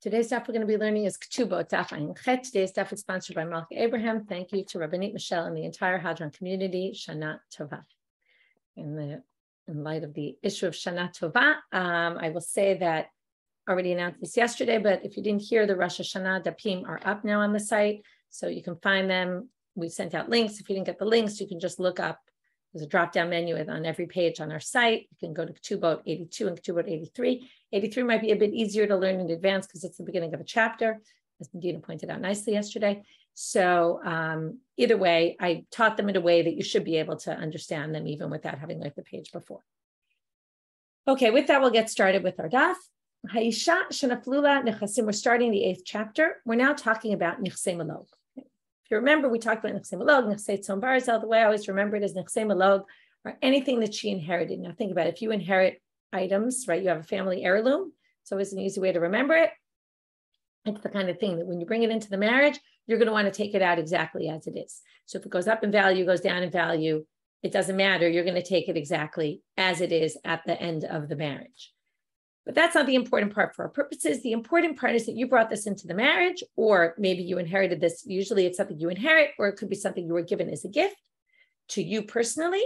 Today's stuff we're going to be learning is Ketubot, Daf Ayin Chet. Today's stuff is sponsored by Malka Abraham. Thank you to Rabbanit, Michelle, and the entire Hadron community. Shana Tova. In light of the issue of Shana Tova, I will say that I already announced this yesterday, but if you didn't hear, the Rosh Hashanah Dapim are up now on the site, so you can find them. We sent out links. If you didn't get the links, you can just look up. There's a drop-down menu on every page on our site. You can go to Ketubot 82 and Ketubot 83. 83 might be a bit easier to learn in advance because it's the beginning of a chapter, as Medina pointed out nicely yesterday. So either way, I taught them in a way that you should be able to understand them even without having learned the page before. Okay, with that, we'll get started with our daf. Ha'isha shenaflula nechasim. We're starting the 8th chapter. We're now talking about nichsei malog. If you remember, we talked about nichsei malog, nichsei tzon barzel. The way I always remember it is nichsei malog, or anything that she inherited. Now think about it. If you inherit items, right, you have a family heirloom. It's always an easy way to remember it. It's the kind of thing that when you bring it into the marriage, you're going to want to take it out exactly as it is. So if it goes up in value, goes down in value, it doesn't matter. You're going to take it exactly as it is at the end of the marriage. But that's not the important part for our purposes. The important part is that you brought this into the marriage, or maybe you inherited this. Usually it's something you inherit, or it could be something you were given as a gift to you personally.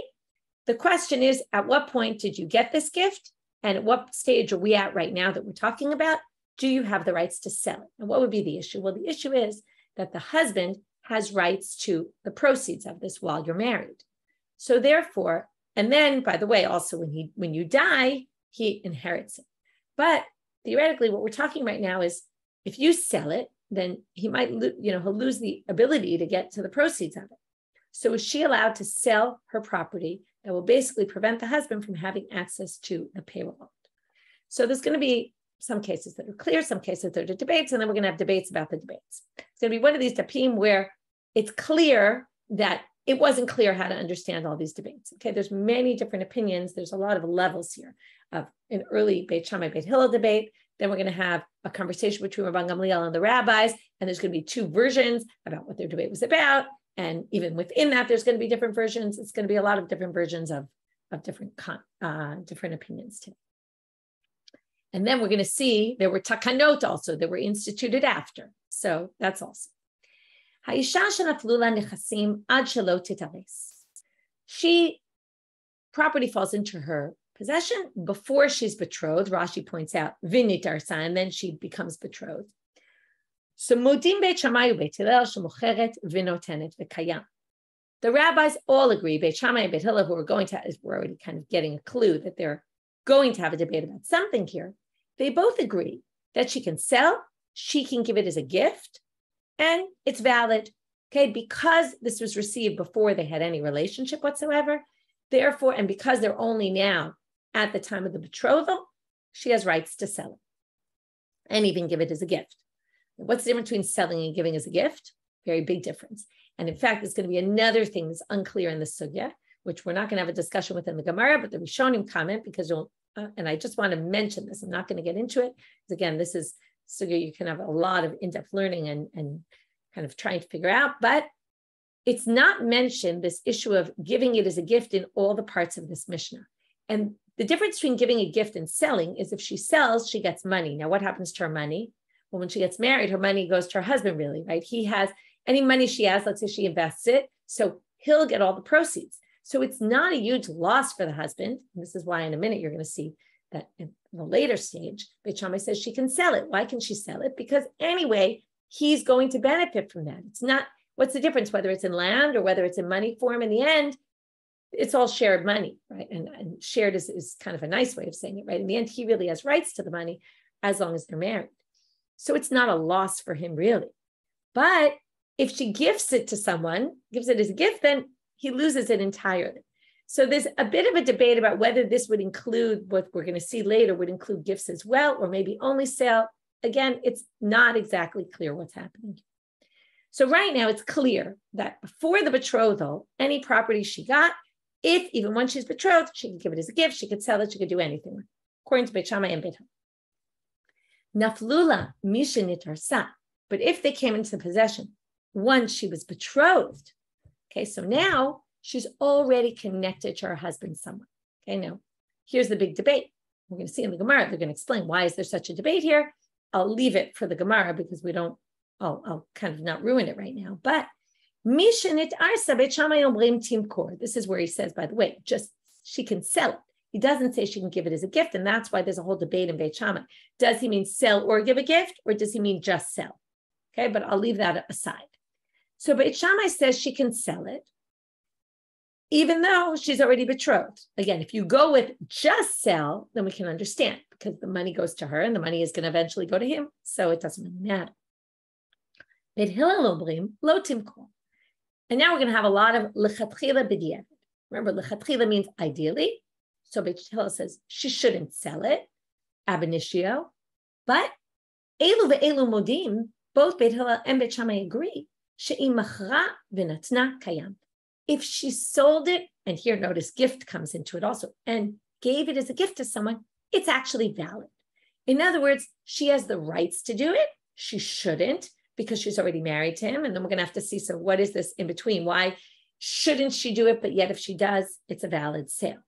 The question is, at what point did you get this gift? And at what stage are we at right now that we're talking about? Do you have the rights to sell it? And what would be the issue? Well, the issue is that the husband has rights to the proceeds of this while you're married. So therefore, and then, by the way, also when you die, he inherits it. But theoretically, what we're talking right now is if you sell it, then he might, he'll lose the ability to get to the proceeds of it. So is she allowed to sell her property that will basically prevent the husband from having access to the payroll? So there's going to be some cases that are clear, some cases that are debates, and then we're going to have debates about the debates. It's going to be one of these dapim where it's clear that it wasn't clear how to understand all these debates. Okay, there's many different opinions. There's a lot of levels here of an early Beit Shamai, Beit Hillel debate. Then we're going to have a conversation between Rabban Gamliel and the rabbis, and there's going to be 2 versions about what their debate was about. And even within that, there's going to be different versions. It's going to be a lot of different versions of different opinions too. And then we're going to see there were takanot also that were instituted after. So that's also. Property falls into her possession before she's betrothed. Rashi points out, vinitarsa, and then she becomes betrothed. So modim Beit Shamai Beit Hillel shemocheret vinotenet v'kayam. The rabbis all agree, Beit Shamai and Beit Hillel, who we're already kind of getting a clue that they're going to have a debate about something here. They both agree that she can sell, she can give it as a gift, and it's valid. Okay, because this was received before they had any relationship whatsoever, therefore, and because they're only now at the time of the betrothal, she has rights to sell it and even give it as a gift. What's the difference between selling and giving as a gift? Very big difference. And in fact, there's going to be another thing that's unclear in the sugya, which we're not going to have a discussion within the Gemara, but the Rishonim comment, because and I just want to mention this. I'm not going to get into it, because again, this is sugya you can have a lot of in-depth learning and kind of trying to figure out, but it's not mentioned, this issue of giving it as a gift, in all the parts of this Mishnah. And the difference between giving a gift and selling is if she sells, she gets money. Now, what happens to her money? Well, when she gets married, her money goes to her husband, really, right? He has any money she has, let's say she invests it, so he'll get all the proceeds. So it's not a huge loss for the husband. And this is why in a minute you're going to see that in the later stage, Beit Shammai says she can sell it. Why can she sell it? Because anyway, he's going to benefit from that. It's not, what's the difference, whether it's in land or whether it's in money form? In the end, it's all shared money, right? And shared is kind of a nice way of saying it, right? In the end, he really has rights to the money as long as they're married. So it's not a loss for him, really. But if she gifts it to someone, gives it as a gift, then he loses it entirely. So there's a bit of a debate about whether this would include, what we're going to see later, would include gifts as well, or maybe only sale. Again, it's not exactly clear what's happening. So right now it's clear that before the betrothal, any property she got, if even when she's betrothed, she could give it as a gift, she could sell it, she could do anything with it, according to Beit Shamai and Beit Hillel. Naflula misha nitarsa, but if they came into possession once she was betrothed, okay, so now she's already connected to her husband somewhere. Okay, now here's the big debate. We're going to see in the Gemara, they're going to explain why is there such a debate here. I'll leave it for the Gemara because we don't, I'll kind of not ruin it right now. But Mishnit Arsa Beit Shamai Omrim Timkor. This is where he says, by the way, just she can sell it. He doesn't say she can give it as a gift, and that's why there's a whole debate in Beit Shamai. Does he mean sell or give a gift, or does he mean just sell? Okay, but I'll leave that aside. So Beit Shamai says she can sell it, even though she's already betrothed. Again, if you go with just sell, then we can understand, because the money goes to her, and the money is going to eventually go to him, so it doesn't really matter. Beit Hillel Omrim Lo Timkor. And now we're going to have a lot of lechatchila b'diavad. Remember, lechatchila means ideally. So Beit Hillel says she shouldn't sell it, ab initio. But elu ve'elu modim, both Beit Hillel and Beit Shammai agree, she'im machra v'natna kayam. If she sold it, and here notice gift comes into it also, and gave it as a gift to someone, it's actually valid. In other words, she has the rights to do it. She shouldn't, because she's already married to him. And then we're going to have to see, so what is this in between? Why shouldn't she do it? But yet if she does, it's a valid sale.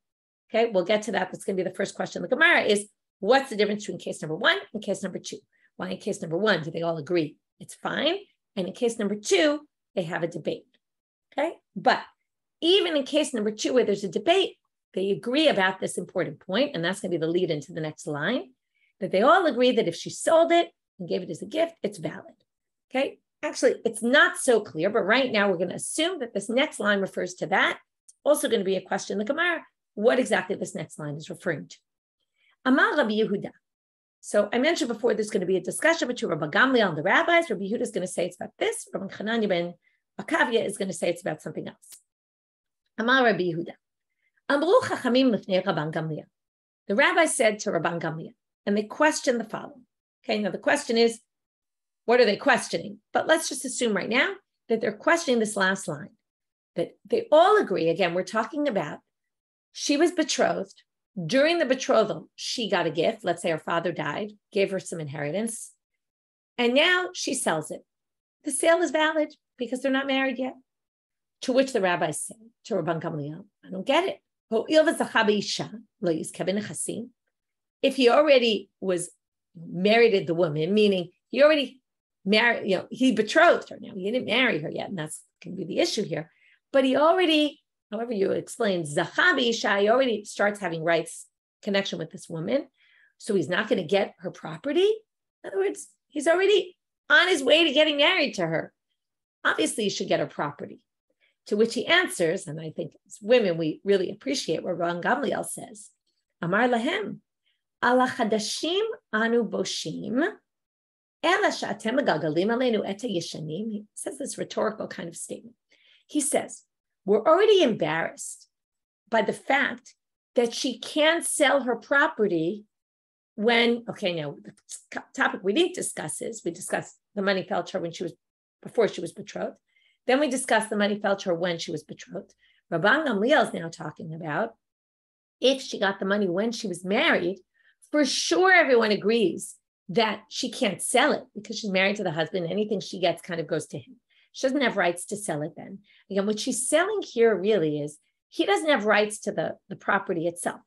Okay, we'll get to that. That's going to be the first question. The Gemara is, what's the difference between case number one and case number two? Why in case number one do they all agree it's fine? And in case number two, they have a debate. Okay, but even in case number two, where there's a debate, they agree about this important point, and that's going to be the lead into the next line, that they all agree that if she sold it and gave it as a gift, it's valid. Okay, actually, it's not so clear, but right now we're going to assume that this next line refers to that. It's also going to be a question in the Gemara, what exactly this next line is referring to. Amar Rabbi Yehuda. So I mentioned before there's going to be a discussion between Rabban Gamliel and the rabbis. Rabbi Yehuda is going to say it's about this. Rabbi Chanina ben Akavia is going to say it's about something else. Amar Rabbi Yehuda. Amru chachamim lifnei Rabban Gamliel. The rabbi said to Rabban Gamliel, and they questioned the following. Okay, now the question is, what are they questioning? But let's just assume right now that they're questioning this last line, that they all agree. Again, we're talking about she was betrothed. During the betrothal, she got a gift. Let's say her father died, gave her some inheritance, and now she sells it. The sale is valid because they're not married yet. To which the rabbis say to Rabban Gamliel, I don't get it. If he already was married to the woman, meaning he already married, he betrothed her. Now he didn't marry her yet, and that's going to be the issue here. But he already, however you explain, Zachabi Isha, he already starts having rights connection with this woman. So he's not going to get her property. In other words, he's already on his way to getting married to her. Obviously, he should get her property. To which he answers, and I think as women, we really appreciate what Rabban Gamliel says. Amar lahem, ala chadashim anu boshim, ela sha'atem megalgalim aleinu et hayeshanim. He says this rhetorical kind of statement. He says, we're already embarrassed by the fact that she can't sell her property when, okay, now the topic we didn't discuss is, we discussed the money fell to her before she was betrothed. Then we discussed the money fell to her when she was betrothed. Rabban Gamliel is now talking about if she got the money when she was married, for sure everyone agrees that she can't sell it because she's married to the husband. Anything she gets kind of goes to him. She doesn't have rights to sell it then. Again, what she's selling here really is, he doesn't have rights to the property itself,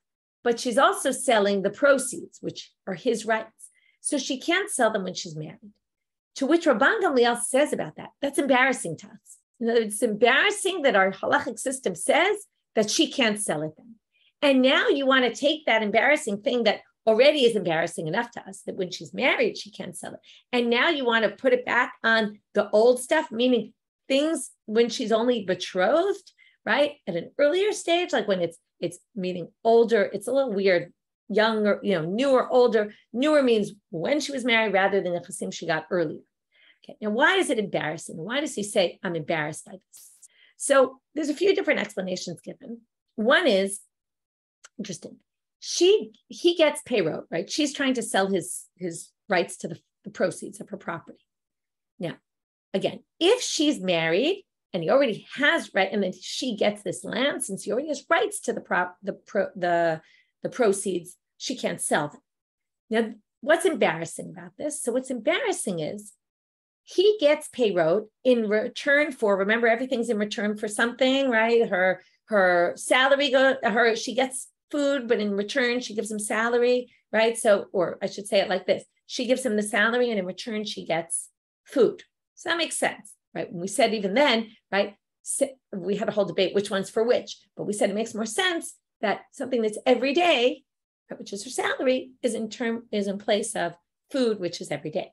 but she's also selling the proceeds, which are his rights. So she can't sell them when she's married. To which Rabban Gamliel says about that, that's embarrassing to us. In other words, it's embarrassing that our halachic system says that she can't sell it then. And now you want to take that embarrassing thing that already is embarrassing enough to us, that when she's married, she can't sell it. And now you want to put it back on the old stuff, meaning things when she's only betrothed, right? At an earlier stage, like when it's meaning older, it's a little weird. Younger, newer, older. Newer means when she was married rather than the chasim she got earlier. Okay, now why is it embarrassing? Why does he say, I'm embarrassed by this? So there's a few different explanations given. One is, interesting, he gets payroll, right? She's trying to sell his rights to the proceeds of her property. Now, again, if she's married and he already has right, and then she gets this land, since he already has rights to the proceeds, she can't sell them. Now, what's embarrassing about this? So what's embarrassing is he gets payroll in return for, remember, everything's in return for something, right? Her salary she gets food, but in return, she gives him salary, right? So, or I should say it like this. She gives him the salary and in return, she gets food. So that makes sense, right? When we said even then, right, we had a whole debate which one's for which, but we said it makes more sense that something that's every day, which is her salary, is in place of food, which is every day.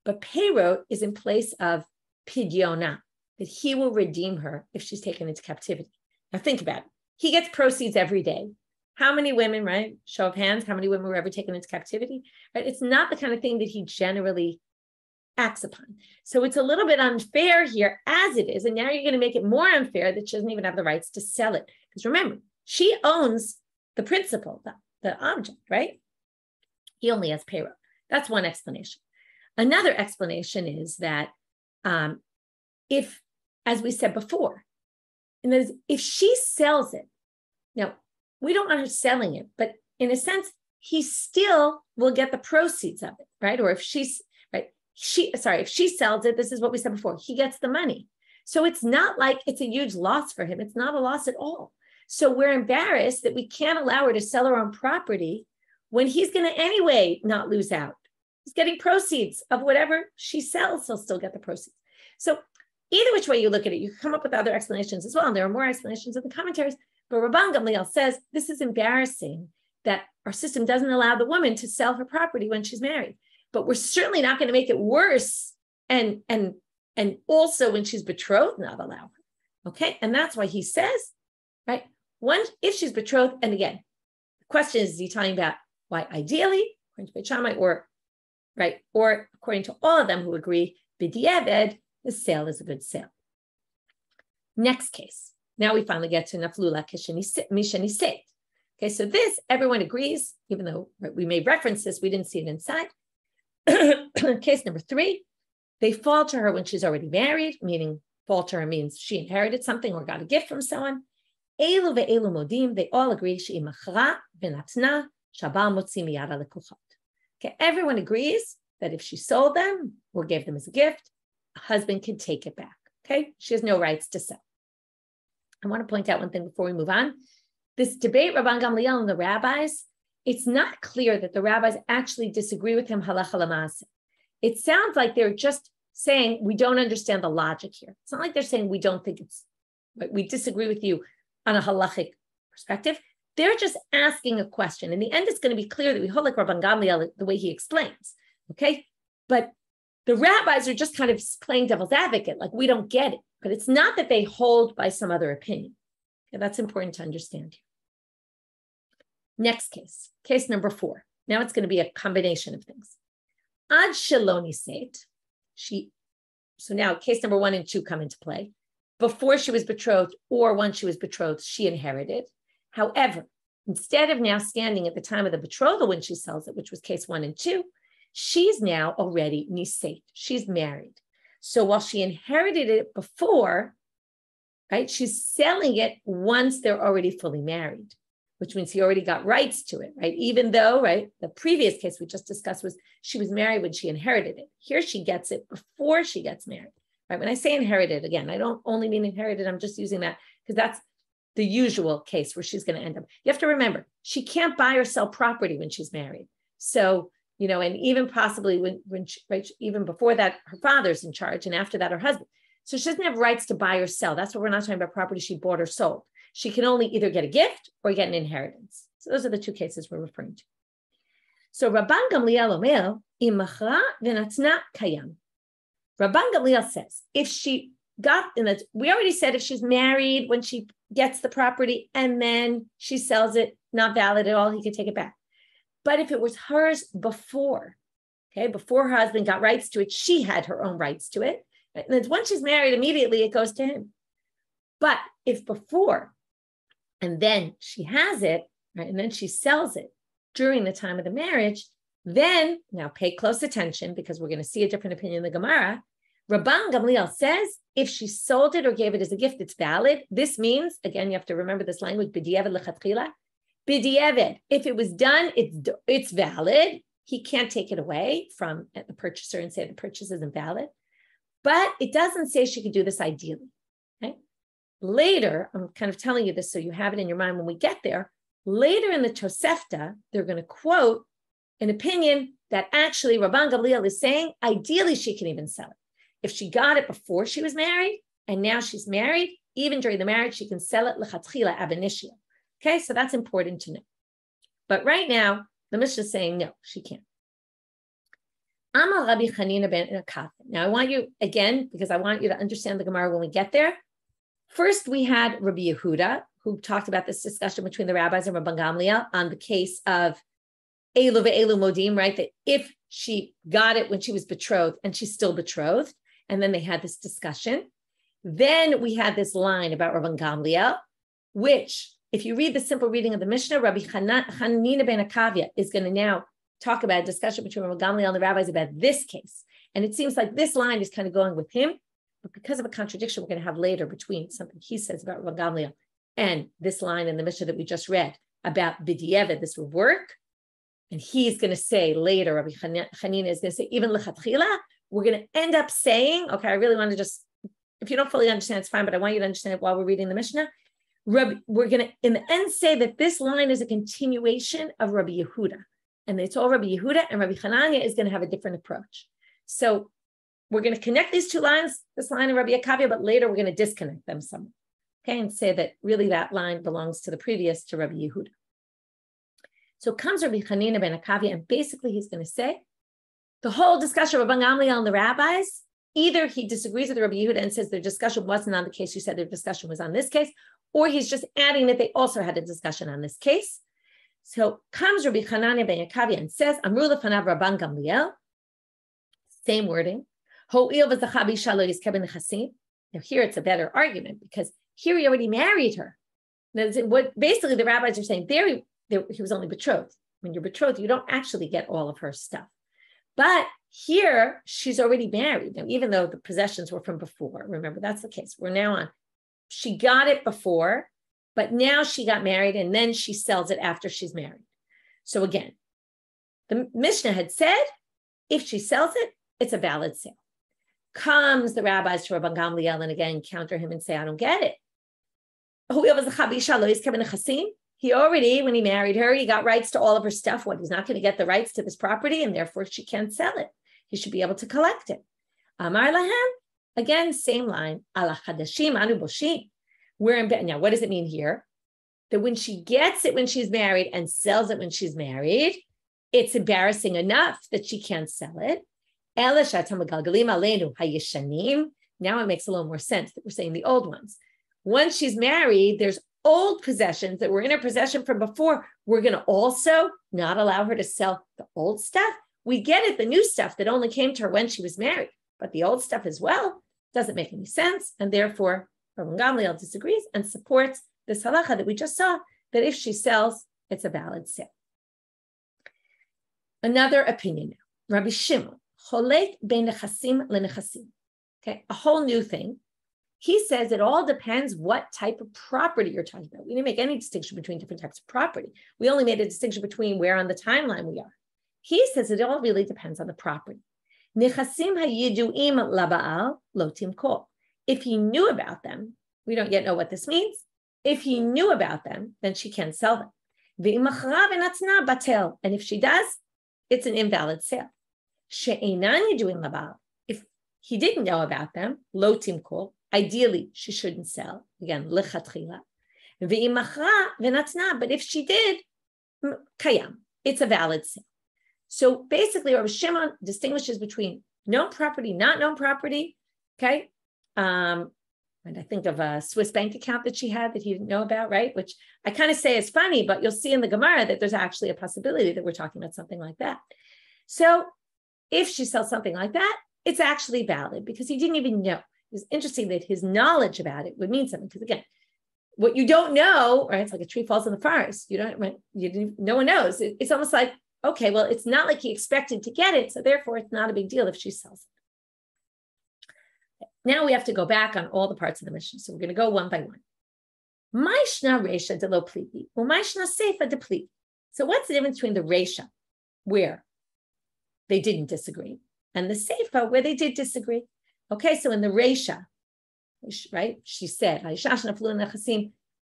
But Perot is in place of pidyona, that he will redeem her if she's taken into captivity. Now think about it. He gets proceeds every day. How many women, right? Show of hands, how many women were ever taken into captivity? Right? It's not the kind of thing that he generally acts upon. So it's a little bit unfair here as it is. And now you're going to make it more unfair that she doesn't even have the rights to sell it. Because remember, she owns the principle, the object, right? He only has payroll. That's one explanation. Another explanation is that if, as we said before, if she sells it, now we don't want her selling it, but in a sense, he still will get the proceeds of it, right? Or if if she sells it, this is what we said before, he gets the money. So it's not like it's a huge loss for him. It's not a loss at all. So we're embarrassed that we can't allow her to sell her own property when he's going to anyway not lose out. He's getting proceeds of whatever she sells, he'll still get the proceeds. So either which way you look at it, you can come up with other explanations as well. And there are more explanations in the commentaries. But Rabban Gamliel says this is embarrassing that our system doesn't allow the woman to sell her property when she's married. But we're certainly not going to make it worse and also when she's betrothed, not allow her. Okay, and that's why he says, right? If she's betrothed, and again, the question is he talking about why ideally, according to Beit Shamai, or according to all of them who agree, b'diavad, the sale is a good sale. Next case. Now we finally get to naflula mishaniseit. Okay, so this, everyone agrees, even though we made reference to this, we didn't see it inside. Case number 3, they fall to her when she's already married, meaning fall to her means she inherited something or got a gift from someone. Elu ve'elu modim, they all agree, she imachra v'natna shabal motzi miyad ha'lekuchot. Okay, everyone agrees that if she sold them or gave them as a gift, a husband can take it back. Okay, she has no rights to sell. I want to point out one thing before we move on. This debate, Rabban Gamliel and the rabbis, it's not clear that the rabbis actually disagree with him halacha l'maaseh. It sounds like they're just saying we don't understand the logic here. It's not like they're saying we don't think it's, we disagree with you on a halachic perspective. They're just asking a question. In the end, it's going to be clear that we hold like Rabban Gamliel the way he explains, okay? But the rabbis are just kind of playing devil's advocate, like we don't get it. But it's not that they hold by some other opinion. Okay, that's important to understand here. Next case, case number 4. Now it's going to be a combination of things. Ad sheloni seit, so now case number 1 and 2 come into play. Before she was betrothed or once she was betrothed, she inherited. However, instead of now standing at the time of the betrothal when she sells it, which was case 1 and 2, she's now already niseit. She's married. So while she inherited it before, right, she's selling it once they're already fully married, which means he already got rights to it, right? Even though, right, the previous case we just discussed was she was married when she inherited it. Here she gets it before she gets married, right? When I say inherited, again, I don't only mean inherited, I'm just using that because that's the usual case where she's going to end up. You have to remember, she can't buy or sell property when she's married. So, you know, and even possibly when she, right, even before that, her father's in charge, and after that, her husband. So she doesn't have rights to buy or sell. That's what we're not talking about property she bought or sold. She can only either get a gift or get an inheritance. So those are the 2 cases we're referring to. So Rabban Gamliel omer, imachra v'natna kayam. Rabban Gamliel says, if she got, we already said if she's married when she gets the property and then she sells it, not valid at all, he could take it back. But if it was hers before, okay, before her husband got rights to it, she had her own rights to it. Right? And then once she's married, immediately it goes to him. But if before, and then she has it, right, and then she sells it during the time of the marriage, then, now pay close attention because we're going to see a different opinion in the Gemara. Rabban Gamliel says, if she sold it or gave it as a gift, it's valid. This means, again, you have to remember this language, b'diavad lechatchila. B'diavad, if it was done, it's valid. He can't take it away from the purchaser and say the purchase isn't valid. But it doesn't say she could do this ideally. Okay? Later, I'm kind of telling you this so you have it in your mind when we get there. Later in the Tosefta, they're going to quote an opinion that actually Rabban Gamliel is saying, ideally, she can even sell it. If she got it before she was married, and now she's married, even during the marriage, she can sell it lechatchila ab initio. Okay, so that's important to know. But right now, the Mishna is saying, no, she can't. Amal Rabbi Chanina ben Akavia. Now, I want you, again, because I want you to understand the Gemara when we get there. First, we had Rabbi Yehuda, who talked about this discussion between the rabbis and Rabban Gamliel on the case of Elu ve'elu modim, right? That if she got it when she was betrothed and she's still betrothed, and then they had this discussion. Then we had this line about Rabban Gamliel, which, if you read the simple reading of the Mishnah, Rabbi Chanina ben Akavia is going to now talk about a discussion between Rabban Gamliel and the rabbis about this case. And it seems like this line is kind of going with him, but because of a contradiction we're going to have later between something he says about Rabban Gamliel and this line in the Mishnah that we just read about b'diavad, this would work. And he's going to say later, Rabbi Chanina is going to say, even lechatchila, we're going to end up saying, okay, I really want to just, if you don't fully understand, it's fine, but I want you to understand it while we're reading the Mishnah. We're going to, in the end, say that this line is a continuation of Rabbi Yehuda. And it's all Rabbi Yehuda, and Rabbi Chanina is going to have a different approach. So we're going to connect these two lines, this line of Rabbi Akavia, but later we're going to disconnect them somewhat. Okay, and say that really that line belongs to the previous, to Rabbi Yehuda. So comes Rabbi Chanina ben Akavia, and basically he's going to say, the whole discussion of Rabban Gamliel and the rabbis, either he disagrees with Rabbi Yehuda and says their discussion wasn't on the case, you said their discussion was on this case, or he's just adding that they also had a discussion on this case. So comes Rabbi Chanina ben Akavia and says, Amru lefanav Rabban Gamliel, same wording. Now here it's a better argument because here he already married her. What basically the rabbis are saying, there he was only betrothed. When you're betrothed, you don't actually get all of her stuff. But here, she's already married. Now, even though the possessions were from before, remember, that's the case. We're now on. She got it before, but now she got married, and then she sells it after she's married. So again, the Mishnah had said, if she sells it, it's a valid sale. Comes the rabbis to Rabban Gamliel and again counter him and say, I don't get it. He already, when he married her, he got rights to all of her stuff. What? He's not going to get the rights to this property, and therefore she can't sell it. He should be able to collect it. Amar lahem, again, same line. Ala chadashim anu boshim. Now, what does it mean here? That when she gets it when she's married and sells it when she's married, it's embarrassing enough that she can't sell it. Now it makes a little more sense that we're saying the old ones. Once she's married, there's old possessions that were in her possession from before. We're going to also not allow her to sell the old stuff. We get it, the new stuff that only came to her when she was married, but the old stuff as well doesn't make any sense. And therefore, Rabban Gamliel disagrees and supports this halacha that we just saw, that if she sells, it's a valid sale. Another opinion now, Rabbi Shimon, cholek ben nechasim lenechasim. Okay, a whole new thing. He says it all depends what type of property you're talking about. We didn't make any distinction between different types of property. We only made a distinction between where on the timeline we are. He says it all really depends on the property. Nechasim hayiduim laba'al lo timkol. If he knew about them, we don't yet know what this means. If he knew about them, then she can't sell them. V'imachra v'natzna batel. And if she does, it's an invalid sale. She'einan yiduim laba'al. If he didn't know about them, lo timkol. Ideally, she shouldn't sell. Again, lechatchila. V'imachra v'natzna. But if she did, kayam. It's a valid sale. So basically, Rabbi Shimon distinguishes between known property, not known property. Okay. And I think of a Swiss bank account that she had that he didn't know about, right? Which I kind of say is funny, but you'll see in the Gemara that there's actually a possibility that we're talking about something like that. So if she sells something like that, it's actually valid because he didn't even know. It's interesting that his knowledge about it would mean something. Because again, what you don't know, right? It's like a tree falls in the forest. No one knows. It's almost like, okay, well, it's not like he expected to get it. So therefore it's not a big deal if she sells it. Now we have to go back on all the parts of the Mishna. So we're going to go one by one. Mishna Resha de lo pliti, or Mishna Seifa de pliti. So what's the difference between the Resha, where they didn't disagree, and the Seifa, where they did disagree? Okay, so in the Resha, right, she said,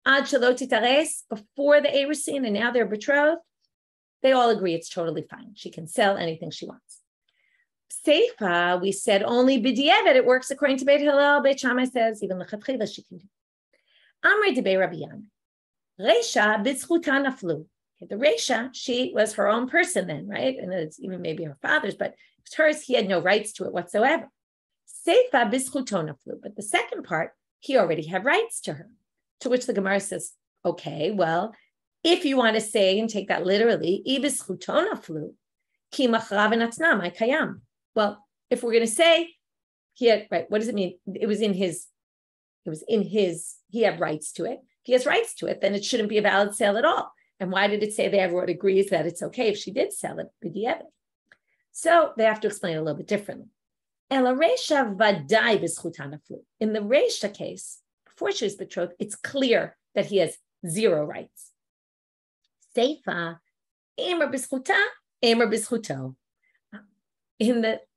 ad shalot titares, before the erusin, and now they're betrothed, they all agree it's totally fine. She can sell anything she wants. Seifa, we said only b'diavad, it works according to Beit Hillel. Beit Shamai says even lechatchila she can do. Amrei debei Rabbi Yana, Reisha b'zchuta naflu. The Reisha, she was her own person then, right? And it's even maybe her father's, but it was hers. He had no rights to it whatsoever. Seifa b'zchuto naflu. But the second part, he already had rights to her. To which the Gemara says, okay, well, if you want to say and take that literally, ib'zchuto naflu, ki machra v'natna my kayam. Well, if we're going to say he had, right, what does it mean? He had rights to it. He has rights to it, then it shouldn't be a valid sale at all. And why did it say that everyone agrees that it's okay if she did sell it? So they have to explain it a little bit differently. In the Reisha case, before she was betrothed, it's clear that he has zero rights. Seifa, emer b'schuta, emer b'schuto.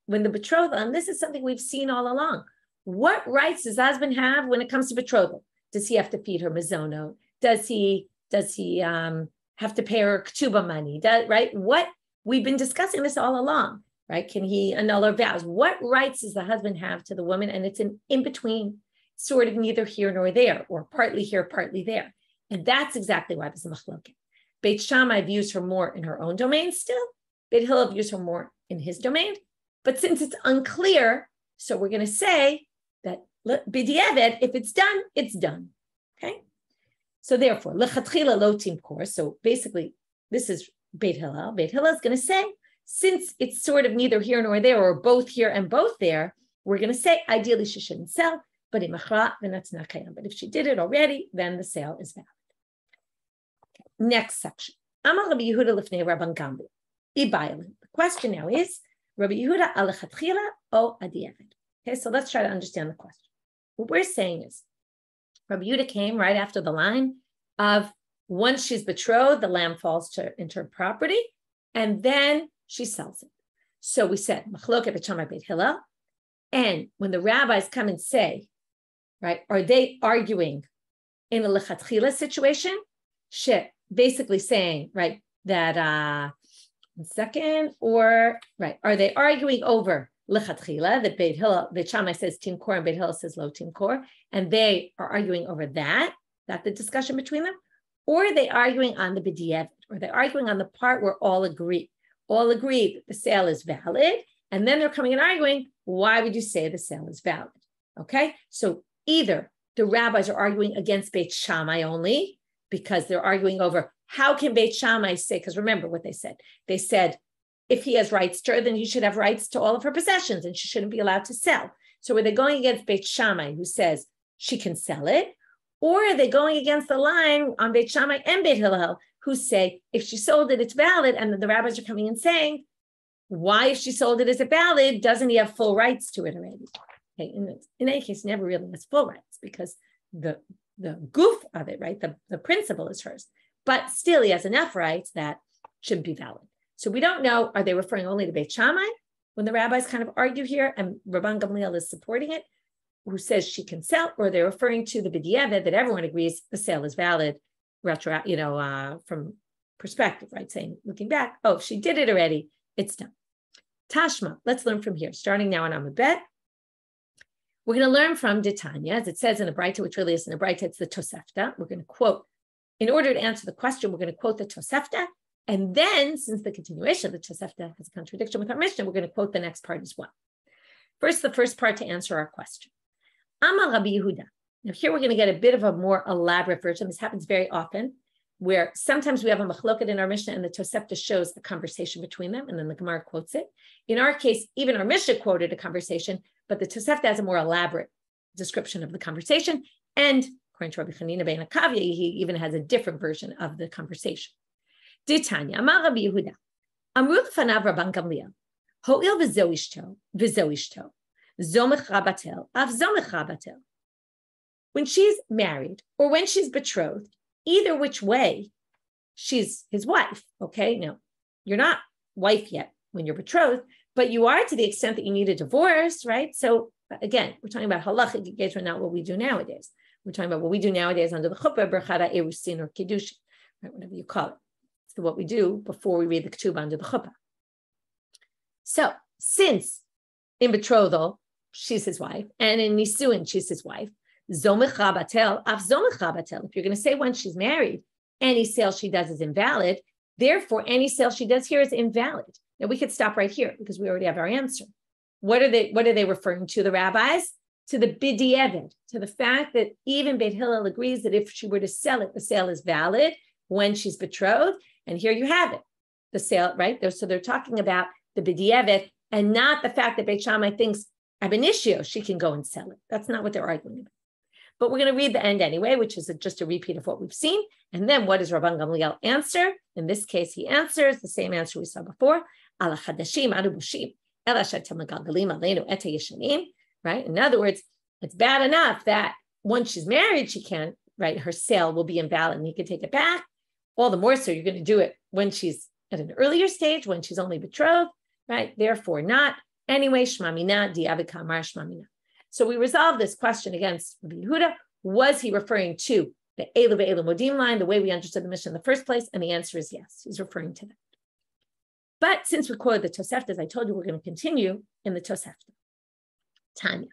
When the betrothal, and this is something we've seen all along, what rights does husband have when it comes to betrothal? Does he have to feed her mazono? Does he have to pay her ketubah money? Right? What we've been discussing this all along, right? Can he annul her vows? What rights does the husband have to the woman? And it's in between, sort of neither here nor there, or partly here, partly there. And that's exactly why there's a machloket. Beit Shammai views her more in her own domain still. Beit Hillel views her more in his domain. But since it's unclear, so we're going to say that b'diavad, if it's done, it's done. Okay? So therefore, lechatchila lo timkor. So basically, this is Beit Hillel. Beit Hillel is going to say, since it's sort of neither here nor there, or both here and both there, we're going to say, ideally she shouldn't sell, but if she did it already, then the sale is valid. Okay. Next section. Amar Rabbi Yehuda lifnei Rabban Gamliel. The question now is, Rabbi Yehuda alechatchila o adiavad. Okay, so let's try to understand the question. What we're saying is, Rabbi Yehuda came right after the line of once she's betrothed, the lamb falls into her property, and then she sells it. So we said, machloket Beit Shamai Beit Hillel, and when the rabbis come and say, right, are they arguing in a lechatchila situation? Basically saying, right, that are they arguing over lechatchila, that Beit Shammai says timkor and Beit Hillel says lo timkor, and they are arguing over that the discussion between them, or are they arguing on the b'diavad, or they're arguing on the part where all agree that the sale is valid, and then they're coming and arguing, why would you say the sale is valid? Okay, so either the rabbis are arguing against Beit Shammai only, because they're arguing over how can Beit Shammai say, because remember what they said. They said, if he has rights to her, then he should have rights to all of her possessions and she shouldn't be allowed to sell. So are they going against Beit Shammai, who says she can sell it? Or are they going against the line on Beit Shammai and Beit Hillel, who say, if she sold it, it's valid, and the rabbis are coming and saying, why, if she sold it, is it valid? Doesn't he have full rights to it already? Okay, in any case, never really has full rights, because the goof of it, right, the principle is hers. But still, he has enough rights that should be valid. So we don't know, are they referring only to Beit Shammai when the rabbis kind of argue here, and Rabban Gamliel is supporting it, who says she can sell, or they're referring to the b'diavad that everyone agrees the sale is valid, from perspective, right? Saying, looking back, oh, if she did it already, it's done. Tashma, let's learn from here. Starting now on Amud Bet, we're going to learn from Tanya, as it says in the Breita, which really isn't a Breita, it's the Tosefta. We're going to quote, in order to answer the question, we're going to quote the Tosefta, and then, since the continuation of the Tosefta has a contradiction with our Mishna, we're going to quote the next part as well. First, the first part to answer our question. Amar Rabbi Yehuda. Now here we're going to get a bit of a more elaborate version. This happens very often, where sometimes we have a machloket in our Mishnah and the Tosefta shows a conversation between them, and then the Gemara quotes it. In our case, even our Mishnah quoted a conversation, but the Tosefta has a more elaborate description of the conversation. And according to Rabbi Chanina ben Akavia, he even has a different version of the conversation. Tanya, Amar Rabbi Yehuda, Amru l'fanav Rabban Gamliel, Ho'il v'zo ishto, zomech rabatel, av zomech rabatel. When she's married or when she's betrothed, either which way, she's his wife, okay? Now, you're not wife yet when you're betrothed, but you are to the extent that you need a divorce, right? So again, we're talking about halachic engagement, not what we do nowadays. We're talking about what we do nowadays under the chuppah, berchada erusin or kiddushin, right? Whatever you call it. It's what we do before we read the ketubah under the chuppah. So since in betrothal, she's his wife, and in nisuin, she's his wife, zomich batel, af zomich batel. If you're going to say when she's married, any sale she does is invalid, therefore any sale she does here is invalid. Now we could stop right here because we already have our answer. What are they referring to, the rabbis? To the b'di'evet, to the fact that even Beit Hillel agrees that if she were to sell it, the sale is valid when she's betrothed. And here you have it, the sale, right? So they're talking about the b'di'evet and not the fact that Beit Shamai thinks ab initio she can go and sell it. That's not what they're arguing about. But we're going to read the end anyway, which is just a repeat of what we've seen. And then what does Rabban Gamliel answer? In this case, he answers the same answer we saw before. Ala chadashim adu bushim. Right? In other words, it's bad enough that once she's married, she can't, right? Her sale will be invalid and he can take it back. All the more so, you're going to do it when she's at an earlier stage, when she's only betrothed, right? Therefore not. Anyway, shmamina, diavad kamar shmamina. So we resolved this question against Rabbi Yehuda. Was he referring to the Elu ve'elu modim line, the way we understood the Mishna in the first place? And the answer is yes, he's referring to that. But since we quoted the Tosefta, as I told you, we're going to continue in the Tosefta. Tanya.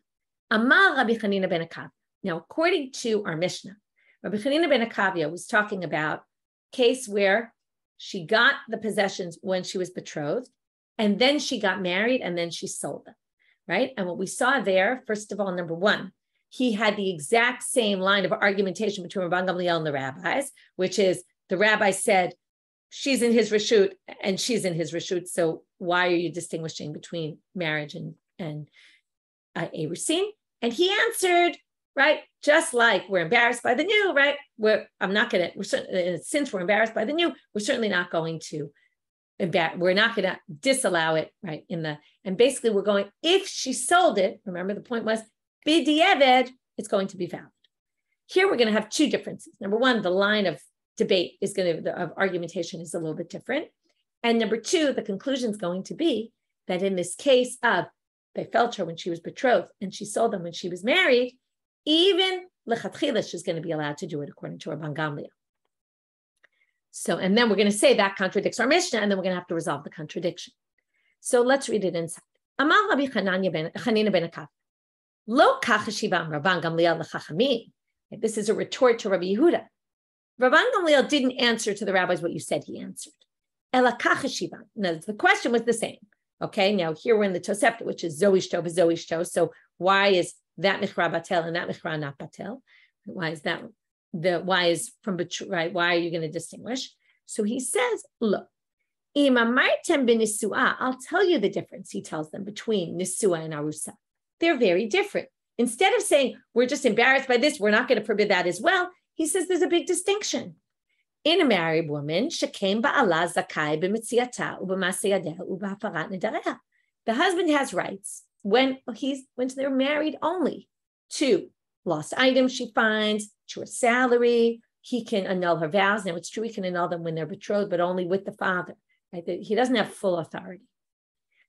Amal Rabbi Chanina ben Akavia. Now, according to our Mishna, Rabbi Chanina ben Akavia was talking about a case where she got the possessions when she was betrothed, and then she got married, and then she sold them, right? And what we saw there, first of all, number one, he had the exact same line of argumentation between Rabban Gamliel and the rabbis, which is the rabbi said, she's in his reshut and she's in his reshut. So why are you distinguishing between marriage and erusin? And he answered, right, just like we're embarrassed by the new, right? Since we're embarrassed by the new, we're certainly not going to disallow it, right? And basically we're going, if she sold it, remember the point was, b'di'evet, it's going to be valid. Here we're going to have two differences. Number one, the line of debate of argumentation is a little bit different. And number two, the conclusion is going to be that in this case of they felt her when she was betrothed and she sold them when she was married, even lechatchila she's going to be allowed to do it according to Rabban Gamliel. So, and then we're going to say that contradicts our Mishna, and then we're going to have to resolve the contradiction. So let's read it inside. Amal Rabbi Chanina ben Akavia. Lo kach hashivam Rabban Gamliel l'chachamim. This is a retort to Rabbi Yehuda. Rabban Gamliel didn't answer to the rabbis what you said he answered. Ela kach hashivam. Now the question was the same. Okay, now here we're in the Tosefta, which is zoishto v'zoishto. So why is that michra batel and that michra not batel? Why is that? Why is from right? Why are you going to distinguish? So he says, look, im amartem b'nisua, I'll tell you the difference. He tells them between nisua and arusa. They're very different. Instead of saying we're just embarrassed by this, we're not going to forbid that as well. He says there's a big distinction. In a married woman, shekem ba'ala zakai b'mitziata u'b'masei u'b'hafarat nedareha. The husband has rights when they're married only to lost items she finds, to her salary. He can annul her vows. Now it's true he can annul them when they're betrothed, but only with the father. Right? He doesn't have full authority.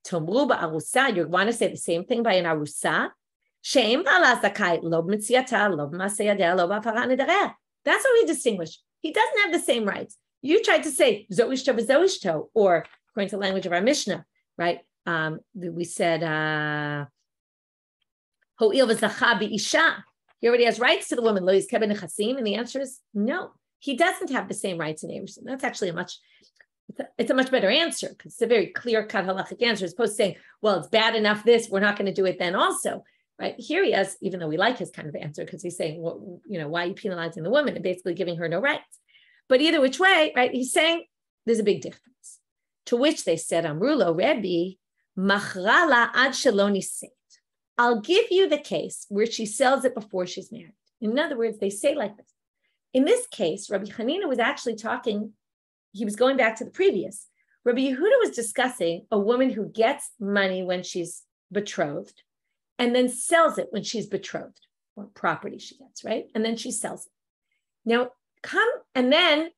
Tomru ba'arusa, you want to say the same thing by an arusa. She'em ba'ala zakai lo b'mitziata lo b'masei lo b'hafarat nedareha. That's what we distinguish. He doesn't have the same rights. You tried to say zoishto v'zoishto, or according to the language of our Mishnah, right? We said ho'il v'zacha bi'isha. He already has rights to the woman. Lo yizkeh b'nechasim, and the answer is no. He doesn't have the same rights in erusin. That's actually it's a much better answer because it's a very clear-cut halachic answer as opposed to saying, well, it's bad enough this, we're not going to do it then also. Right here he has, even though we like his kind of answer, because he's saying, well, why are you penalizing the woman and basically giving her no rights? But either which way, right, he's saying there's a big difference. To which they said, Amrulo Rebbe, machrala ad sheloni seit. I'll give you the case where she sells it before she's married. In other words, they say like this. In this case, Rabbi Chanina was actually talking, he was going back to the previous. Rabbi Yehuda was discussing a woman who gets money when she's betrothed, and then sells it when she's betrothed, or property she gets, right? And then she sells it. Now, and then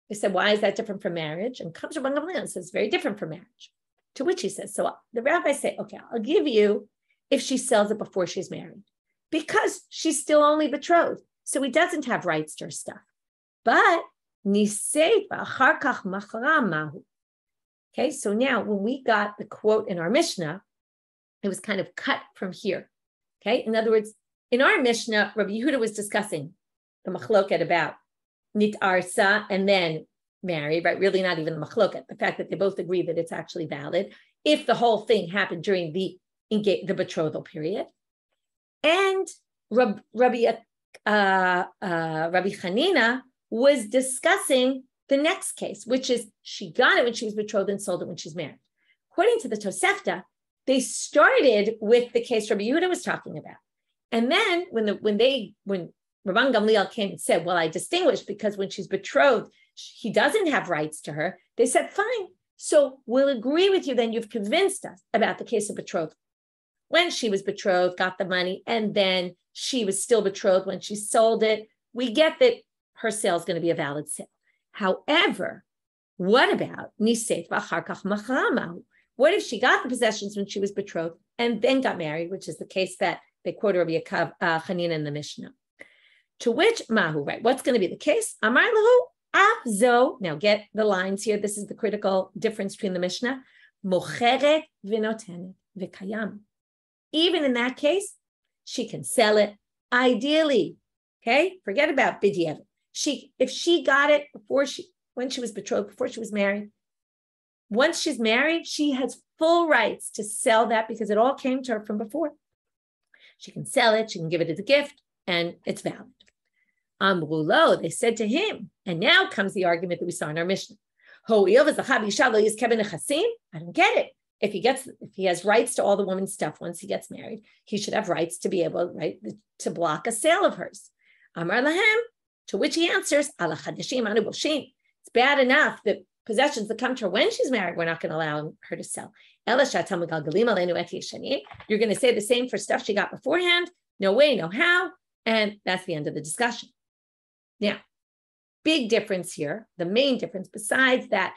they said, why is that different from marriage? And comes Rabban Gamliel and says, it's very different from marriage. To which he says, so the rabbis say, okay, I'll give you if she sells it before she's married, because she's still only betrothed. So he doesn't have rights to her stuff. But niseit v'achar kach machra mahu. Okay, so now when we got the quote in our Mishnah, it was kind of cut from here. Okay, in other words, in our Mishnah, Rabbi Yehuda was discussing the machloket about nit arsa and then married, right? Really not even the machloket, the fact that they both agree that it's actually valid if the whole thing happened during the betrothal period. And Rabbi Chanina was discussing the next case, which is she got it when she was betrothed and sold it when she's married. According to the Tosefta, they started with the case Rabbi Yehuda was talking about. And then when Rabban Gamliel came and said, well, I distinguished because when she's betrothed, he doesn't have rights to her. They said, fine. So we'll agree with you. Then you've convinced us about the case of betrothal. When she was betrothed, got the money, and then she was still betrothed when she sold it. We get that her sale is going to be a valid sale. However, what about niseit v'achar kach machra mahu? What if she got the possessions when she was betrothed and then got married, which is the case that they quoted Rabbi Chanina in the Mishnah? To which mahu, right? What's going to be the case? Amar lahu afzo. Now get the lines here. This is the critical difference between the Mishnah. Mocheret v'notenet v'kayam. Even in that case, she can sell it. Ideally, okay, forget about b'diavad. If she got it when she was betrothed, before she was married, once she's married, she has full rights to sell that because it all came to her from before. She can sell it, she can give it as a gift, and it's valid. Amrulo, they said to him, and now comes the argument that we saw in our Mishnah. I don't get it. If he has rights to all the woman's stuff once he gets married, he should have rights to be able, right, to block a sale of hers. Amar lahem, to which he answers, it's bad enough that possessions that come to her when she's married, we're not going to allow her to sell. You're going to say the same for stuff she got beforehand? No way, no how. And that's the end of the discussion. Now, big difference here. The main difference, besides that,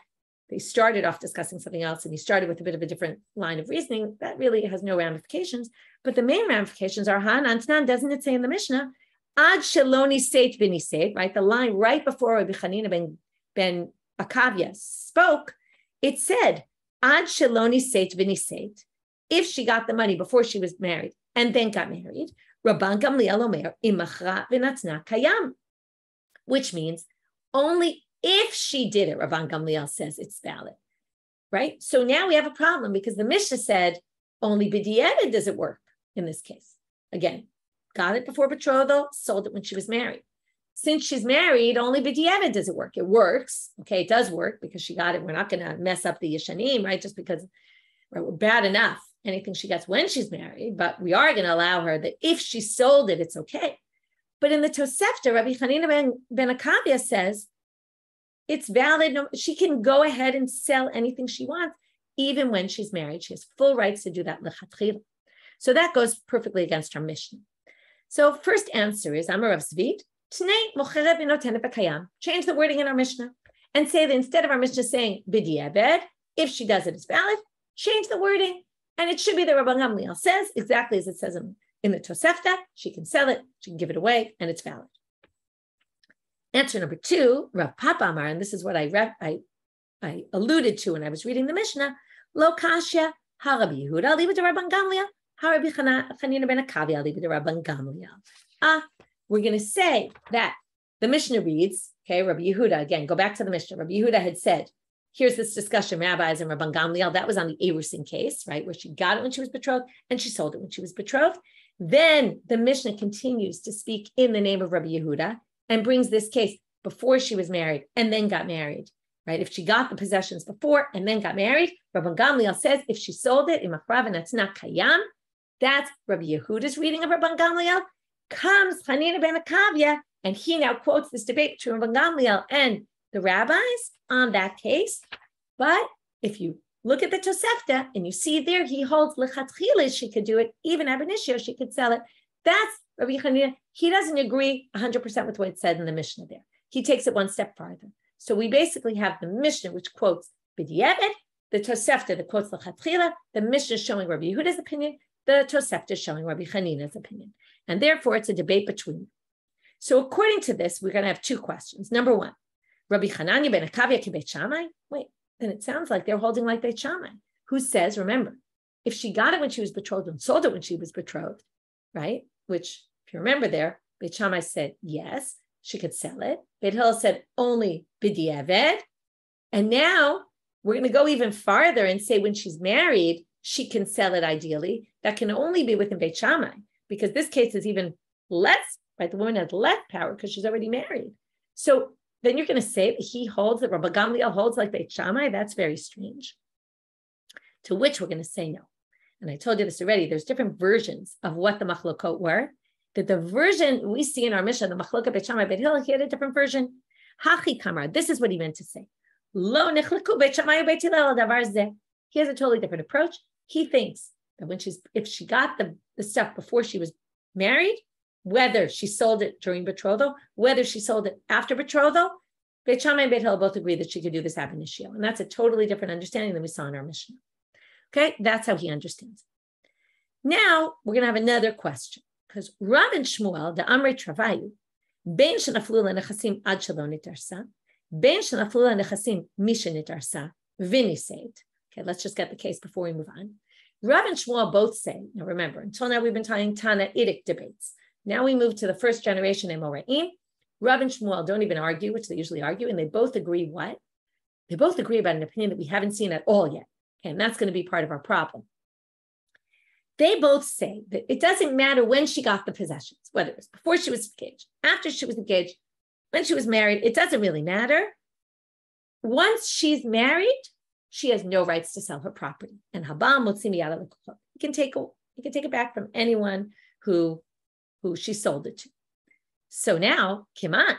they started off discussing something else and he started with a bit of a different line of reasoning. That really has no ramifications. But the main ramifications are, doesn't it say in the Mishnah, Ad sheloni seit v'niseit, right? The line right before Rabbi Chanina ben Akavia spoke, it said, Ad sheloni seit v'niseit, if she got the money before she was married and then got married, Rabban Gamliel omer imachra v'natzna kayam, which means only if she did it, Rabban Gamliel says it's valid, right? So now we have a problem because the Mishnah said only b'diavad does it work in this case. Again, got it before betrothal, sold it when she was married. Since she's married, only b'diavad does it work. It works, okay, it does work because she got it. We're not going to mess up the yeshanim, right? Just because we're bad enough, anything she gets when she's married, but we are going to allow her that if she sold it, it's okay. But in the Tosefta, Rabbi Chanina ben Akavia says, it's valid. She can go ahead and sell anything she wants, even when she's married. She has full rights to do that. So that goes perfectly against our Mishnah. So first answer is, Amar Rav Zvid, change the wording in our Mishnah and say that instead of our Mishnah saying b'diavad, if she does it, it's valid, change the wording. And it should be that Rabban Gamliel says, exactly as it says in the Tosefta, she can sell it, she can give it away, and it's valid. Answer number two, Rav Papa Amar, and this is what I alluded to when I was reading the Mishnah, Lo Kashya, ha Rabbi Yehuda, leave it to Rabban Gamliel, ha Rabbi Chanina ben Akavia, leave it to Rabban Gamliel. We're going to say that the Mishnah reads, okay, Rabbi Yehuda, again, go back to the Mishnah. Rabbi Yehuda had said, here's this discussion, rabbis and Rabban Gamliel, that was on the Erusin case, right, where she got it when she was betrothed and she sold it when she was betrothed. Then the Mishnah continues to speak in the name of Rabbi Yehuda and brings this case before she was married and then got married, right? If she got the possessions before and then got married, Rabban Gamliel says if she sold it, that's not kayam. That's Rabbi Yehuda's reading of Rabban Gamliel. Comes Chanina ben Akavia, and he now quotes this debate between Rabban Gamliel and the rabbis on that case. But if you look at the Tosefta and you see there, he holds lechatchila, she could do it, even ab initio, she could sell it. That's Rabbi Chanina. He doesn't agree 100% with what it said in the Mishnah there. He takes it one step farther. So we basically have the Mishnah, which quotes b'diavad, the Tosefta that quotes lechatchila, the Mishnah showing Rabbi Yehuda's opinion, the Tosefta showing Rabbi Chanina's opinion. And therefore, it's a debate between them. So according to this, we're going to have two questions. Number one, Rabbi Chanina ben Akavia ki Beit Shamai. Wait, then it sounds like they're holding like Beit Shamai, who says, remember, if she got it when she was betrothed and sold it when she was betrothed, right? Which, if you remember there, Beit Shamai said, yes, she could sell it. Beit Hillel said only b'diavad. And now we're going to go even farther and say when she's married, she can sell it ideally. That can only be within Beit Shamai, because this case is even less, right? The woman has less power because she's already married. So then you're going to say that he holds, that Rabban Gamliel holds like Beit Shamai. That's very strange. To which we're going to say no. And I told you this already. There's different versions of what the machlokot were. That the version we see in our Mishna, the machlokot Beit Shamai, Beit Hillel, he had a different version. Hachi kamar. This is what he meant to say. Lo nechleku Beit Shamai Beit Hillel davar zeh. He has a totally different approach. He thinks that if she got the stuff before she was married, whether she sold it during betrothal, whether she sold it after betrothal, Beit Shamai and Beit Hillel both agree that she could do this ab initio. And that's a totally different understanding than we saw in our Mishna. Okay, that's how he understands it. Now we're going to have another question, because Rav and Shmuel, the Amrei Travayu, Ben shenaflu lenechasim ad shelo nitarsa, Ben shenaflu lenechasim misha nitarsa, v'niseit. Okay, let's just get the case before we move on. Rav and Shmuel both say, now remember, until now we've been talking Tana-itic debates. Now we move to the first generation Amoraim. Rav and Shmuel don't even argue, which they usually argue, and they both agree what? They both agree about an opinion that we haven't seen at all yet. Okay, and that's going to be part of our problem. They both say that it doesn't matter when she got the possessions, whether it was before she was engaged, after she was engaged, when she was married, it doesn't really matter. Once she's married, she has no rights to sell her property. And Habam motzimi yada l'kuchot. You can take it back from anyone who she sold it to. So now, Kiman,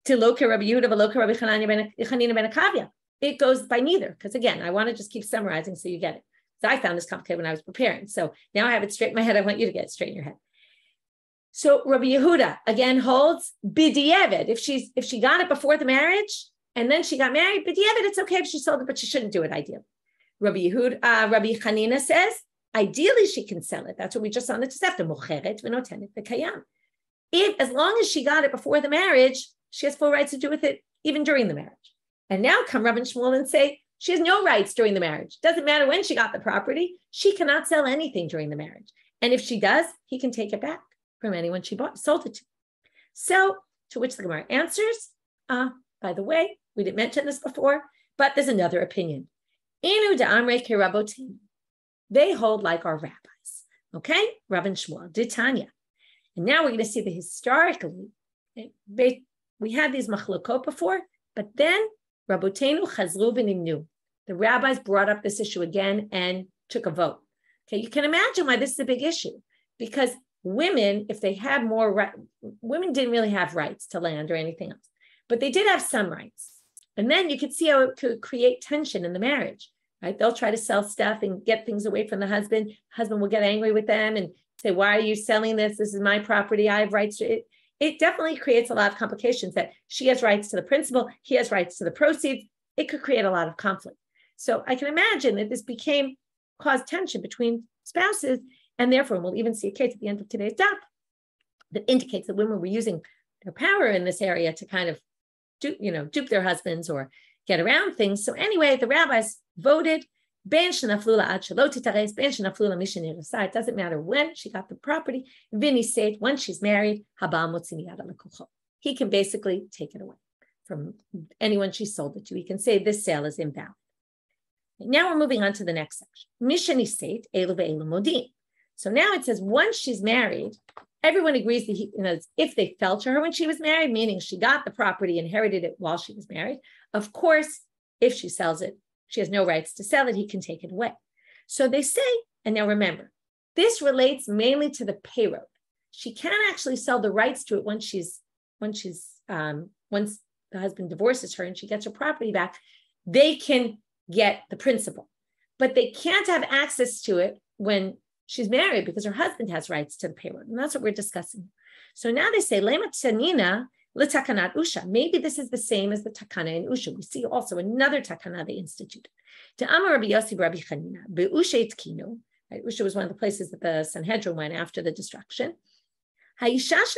to Loka Rabbi Yehuda, Loka Rabbi Chanina ben Akavia. It goes by neither, because again, I want to just keep summarizing so you get it. So I found this complicated when I was preparing. So now I have it straight in my head. I want you to get it straight in your head. So Rabbi Yehuda again holds b'diavad. If she got it before the marriage and then she got married, b'diavad, it's okay if she sold it, but she shouldn't do it ideally. Rabbi Chanina says ideally she can sell it. That's what we just saw in the Tosefta mocheret v'notenet v'kayam. As long as she got it before the marriage, she has full rights to do with it even during the marriage. And now come Rav and Shmuel and say she has no rights during the marriage. Doesn't matter when she got the property. She cannot sell anything during the marriage. And if she does, he can take it back from anyone she sold it to. So to which the Gemara answers, by the way, we didn't mention this before, but there's another opinion. Inu da'amrei kerabotim. They hold like our rabbis. Okay? Rav and Shmuel, Ditanya. And now we're going to see that historically, we had these machlokot before, but then Rabotenu chazru v'nimnu. The rabbis brought up this issue again and took a vote. Okay, you can imagine why this is a big issue, because women, if they had more, women didn't really have rights to land or anything else, but they did have some rights. And then you could see how it could create tension in the marriage, right? They'll try to sell stuff and get things away from the husband. Husband will get angry with them and say, why are you selling this? This is my property. I have rights to it. It definitely creates a lot of complications that she has rights to the principal, he has rights to the proceeds. It could create a lot of conflict. So I can imagine that this caused tension between spouses, and therefore we'll even see a case at the end of today's daf that indicates that women were using their power in this area to kind of dupe their husbands or get around things. So anyway, the rabbis voted, it doesn't matter when she got the property. Vini said, when she's married, he can basically take it away from anyone she sold it to. He can say this sale is invalid. Now we're moving on to the next section. So now it says once she's married, everyone agrees that if they fell to her when she was married, meaning she got the property, inherited it while she was married, of course, if she sells it, she has no rights to sell it, he can take it away. So they say, and now remember, this relates mainly to the payroll. She can't actually sell the rights to it once the husband divorces her and she gets her property back. They can get the principal, but they can't have access to it when she's married because her husband has rights to the payroll. And that's what we're discussing. So now they say, Lema Chanina l'takanat Usha. Maybe this is the same as the takana in Usha. We see also another takana they instituted. To Amar Rabbi Yossi Rabbi Chanina, be'Usha itkinu. Usha was one of the places that the Sanhedrin went after the destruction. Is this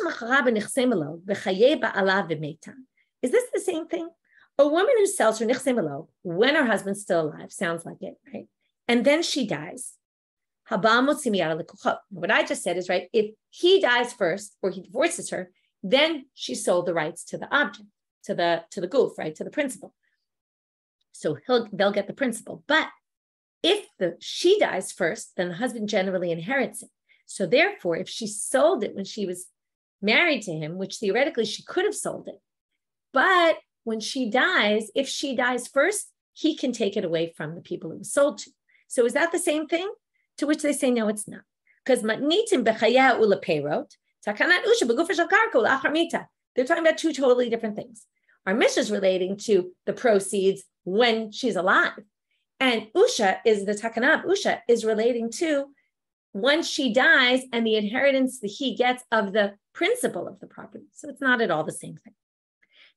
the same thing? A woman who sells her nichse malo when her husband's still alive, sounds like it, right? And then she dies. What I just said is right. If he dies first or he divorces her, then she sold the rights to the object, to the goof, right, to the principal. So they'll get the principal. But if she dies first, then the husband generally inherits it. So therefore, if she sold it when she was married to him, which theoretically she could have sold it, but when she dies, if she dies first, he can take it away from the people it was sold to. So is that the same thing? To which they say, no, it's not. Because matnitim bechaya ula peirot, takanat usha begufa shel karka ula achar mita. They're talking about two totally different things. Our Mishna is relating to the proceeds when she's alive. And Usha is the takana of Usha is relating to once she dies and the inheritance that he gets of the principal of the property. So it's not at all the same thing.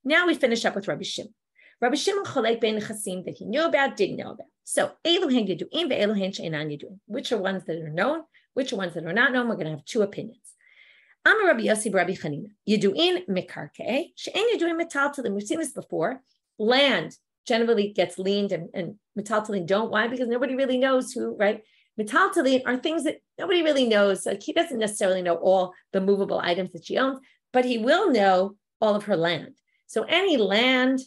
Now we finish up with Rabbi Shimon. Rabbi Shimon cholek ben chasim that he knew about, didn't know about. So elu hen yeduim ve'elu hen she'enan yeduim. Which are ones that are known, which are ones that are not known. We're going to have two opinions. Amar Rabbi Yossi Rabbi Chanina. Yeduin mikarkei she'en yeduim metaltalim. We've seen this before. Land generally gets liened and metaltalim don't. Why? Because nobody really knows who, right? Metaltalim are things that nobody really knows. Like he doesn't necessarily know all the movable items that she owns, but he will know all of her land. So any land,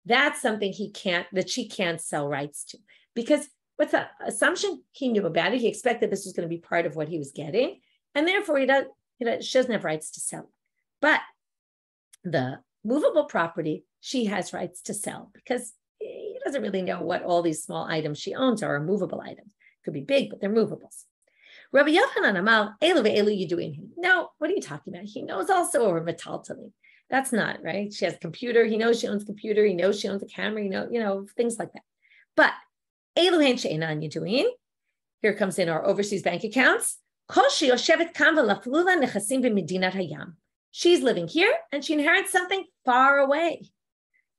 that's something she can't sell rights to. Because what's the assumption? He knew about it. He expected this was going to be part of what he was getting. And therefore she doesn't have rights to sell. But the movable property, she has rights to sell because he doesn't really know what all these small items she owns are movable items. Could be big, but they're movables. Rabbi Yochanan Amal, Elu ve'elu yiduin. No, what are you talking about? He knows also over metaltalim. That's not right. She has a computer. He knows she owns a computer. He knows she owns a camera. Things like that. But Elu hen she'enan yiduin. Here comes in our overseas bank accounts. She's living here and she inherits something far away.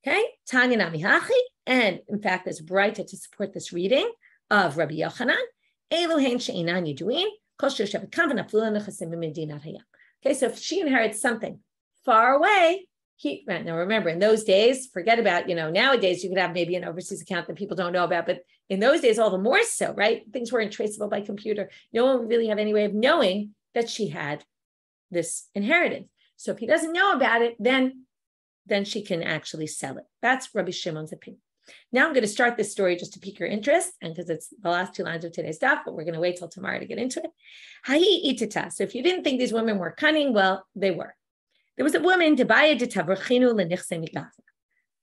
Okay, Tanya Nami Hachi, and in fact, there's Braita to support this reading of Rabbi Yochanan. Okay, so if she inherits something far away, now remember, in those days, forget about, nowadays you could have maybe an overseas account that people don't know about, but in those days, all the more so, right? Things weren't traceable by computer. No one would really have any way of knowing that she had this inheritance. So if he doesn't know about it, then she can actually sell it. That's Rabbi Shimon's opinion. Now I'm going to start this story just to pique your interest, and because it's the last two lines of today's stuff, but we're going to wait till tomorrow to get into it. Hahi itita. So if you didn't think these women were cunning, well, they were. There was a woman,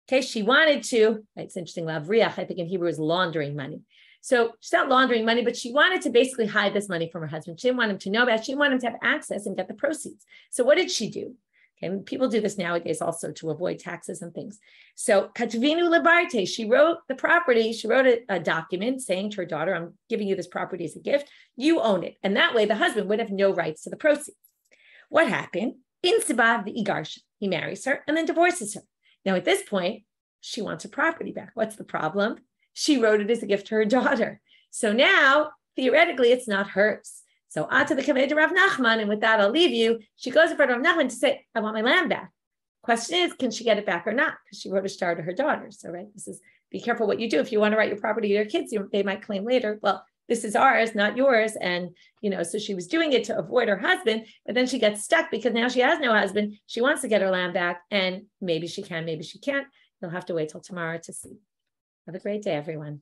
okay, she wanted to, it's interesting, lavriach, I think in Hebrew is laundering money. So she's not laundering money, but she wanted to basically hide this money from her husband. She didn't want him to know about it. She didn't want him to have access and get the proceeds. So what did she do? Okay, people do this nowadays also to avoid taxes and things. So katvinu lebarte, she wrote the property. She wrote a document saying to her daughter, I'm giving you this property as a gift. You own it. And that way the husband would have no rights to the proceeds. What happened? In Sibav the Igarsh, he marries her and then divorces her. Now at this point, she wants her property back. What's the problem? She wrote it as a gift to her daughter. So now, theoretically, it's not hers. So Ata the Akavia to Rav Nachman, and with that, I'll leave you. She goes in front of Rav Nachman to say, I want my land back. Question is, can she get it back or not? Because she wrote a star to her daughter. So, right, be careful what you do. If you want to write your property to your kids, they might claim later, well, this is ours, not yours. And, so she was doing it to avoid her husband, but then she gets stuck because now she has no husband. She wants to get her land back, and maybe she can, maybe she can't. You'll have to wait till tomorrow to see. Have a great day, everyone.